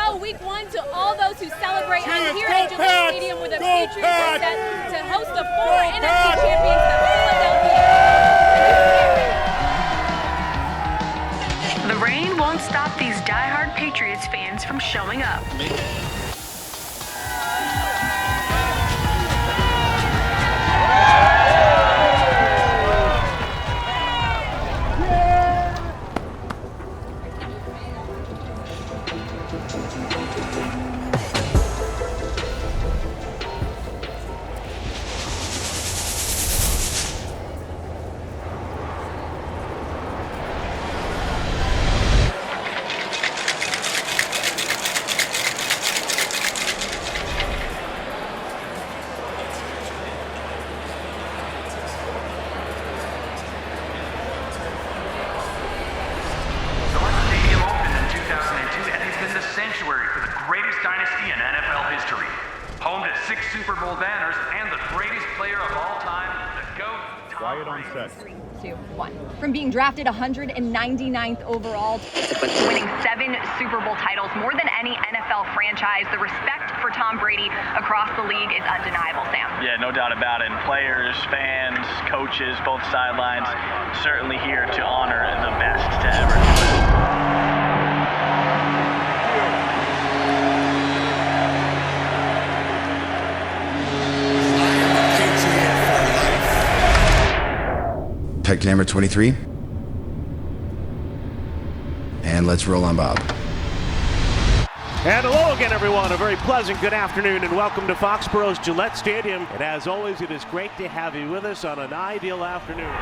go, week 1 to all those who celebrate. I'm here at Gillette Stadium where the Patriots are set to host the former NFC champions, the Philadelphia. The rain won't stop these diehard Patriots fans from showing up. Sanctuary for the greatest dynasty in NFL history. Home to 6 Super Bowl banners and the greatest player of all time, the GOAT, Tom Brady. 3, 2, 1. From being drafted 199th overall to winning 7 Super Bowl titles, more than any NFL franchise, the respect for Tom Brady across the league is undeniable, Sam. Yeah, no doubt about it. And players, fans, coaches, both sidelines, certainly here to honor the best to ever do it. Pick number 23. And let's roll on Bob. And hello again, everyone. A very pleasant good afternoon and welcome to Foxborough's Gillette Stadium. And as always, it is great to have you with us on an ideal afternoon.